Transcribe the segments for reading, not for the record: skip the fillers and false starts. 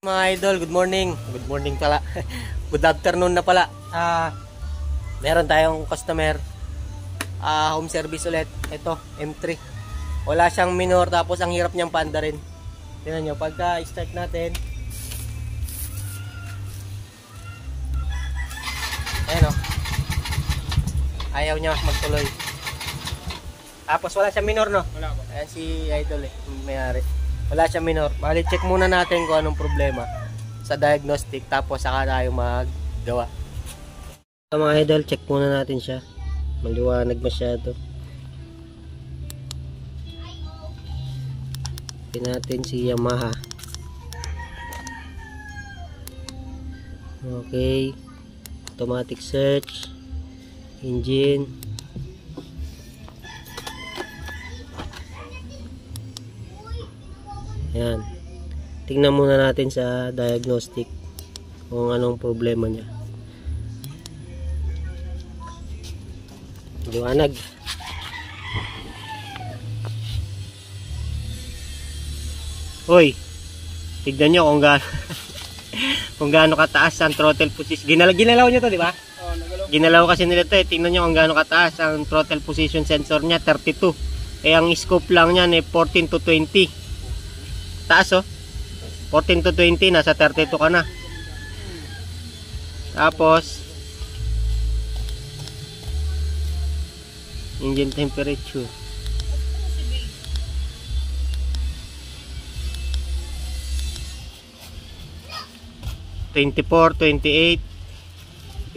Mga idol, good morning. Good morning pala. Good afternoon na pala. Meron tayong customer. Home service ulit. Ito, M3. Wala siyang minor, tapos ang hirap niyang paanda rin. Tingnan nyo, pagka start natin. Ayan o. Ayaw niya magtuloy. Tapos wala siyang minor, no? Wala po. Ayan si idol eh, may-ari. Wala siyang minor. Bali, check muna natin kung anong problema sa diagnostic, tapos saka tayo maggawa. So, mga idol, check muna natin siya. Maliwanag masyado. Check natin si Yamaha. Okay. Automatic search. Engine. Ayan. Tingnan muna natin sa diagnostic kung anong problema niya. Liwanag. Hoy, tignan nyo kung gaano kung gaano kataas ang throttle position. Ginalaw nyo to, di ba? Oo, nagalaw. Ginalaw kasi nila to eh. Tingnan nyo kung gaano kataas ang throttle position sensor niya, 32. Eh ang scope lang niyan eh 14 to 20. Taas oh. 14 to 20, nasa 32 ka na. Tapos engine temperature. 24, 28,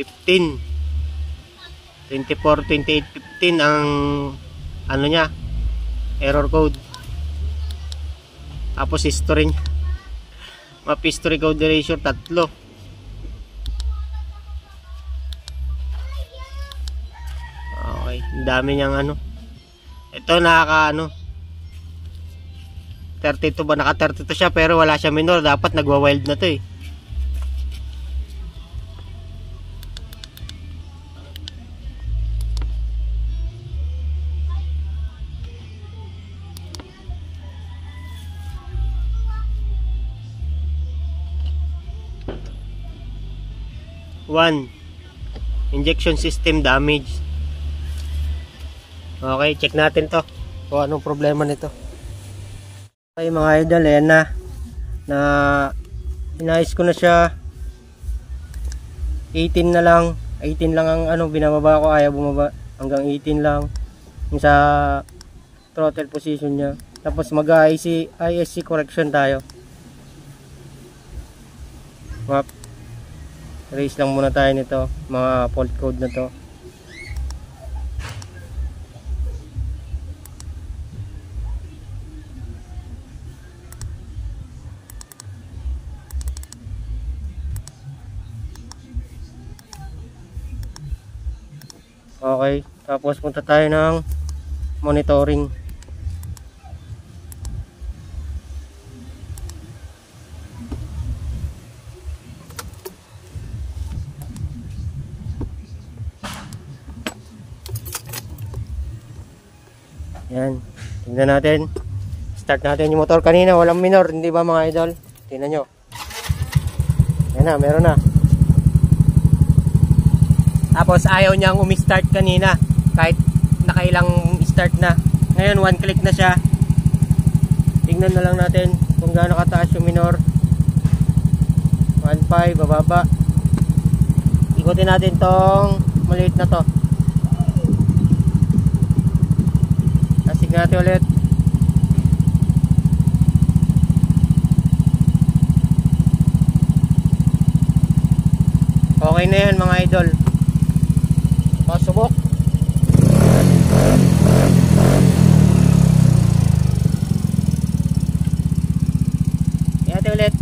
15. 24, 28, 15 ang ano niya, error code. Tapos history niya, map history code erasure 3. Okay, dami niyang ano. Ito nakaka ano 32 ba, naka 32 siya pero wala siya minor. Dapat nagwa wild na to eh. One, injection system damage. Okay, check natin to kung anong problema nito. Okay mga idol, ayan na inayos ko na siya. 18 na lang, 18 lang ang ano binababa ko, ayaw bumaba, hanggang 18 lang yung sa throttle position niya. Tapos ISC correction tayo. Map erase lang muna tayo nito, mga fault code na to. Okay, tapos punta tayo ng monitoring. Yan, tingnan natin. Start natin yung motor. Kanina walang minor, hindi ba mga idol? Tingnan nyo. Yan na, meron na. Tapos ayaw niyang umi-start kanina, kahit nakailang start na. Ngayon one click na siya. Tingnan na lang natin kung gaano kataas yung minor. 1.5 bababa. Ikutin natin tong maliit na to. Asig natin ulit. Okay na yan mga idol. Pasubok. Iyate ulit.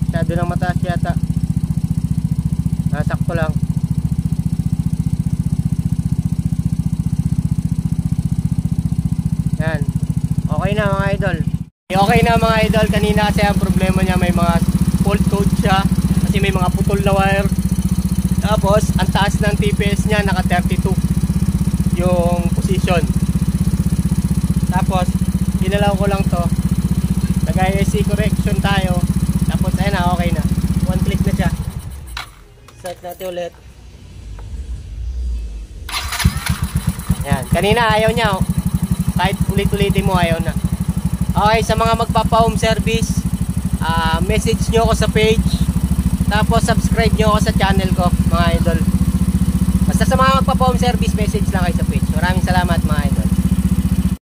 Masyado ng mataas yata. Nasakto lang. Yan. Okay na mga idol. Okay na mga idol. Kanina kasi ang problema niya, may mga fault code siya. Kasi may mga putol na wire. Tapos ang taas ng TPS niya, naka 32 yung position. Tapos Ginalaw ko lang to. Nag-ISC correction tayo. Tapos ayun na, okay na. One click na siya. Start natin ulit. Yan. Kanina ayaw niya. Oh. Kahit ulit-ulitin mo, ayaw na. Okay, sa mga magpapa-home service, message nyo ako sa page. Tapos subscribe nyo ako sa channel ko, mga idol. Basta sa mga magpapa-home service, message lang kayo sa page. Maraming salamat, mga idol.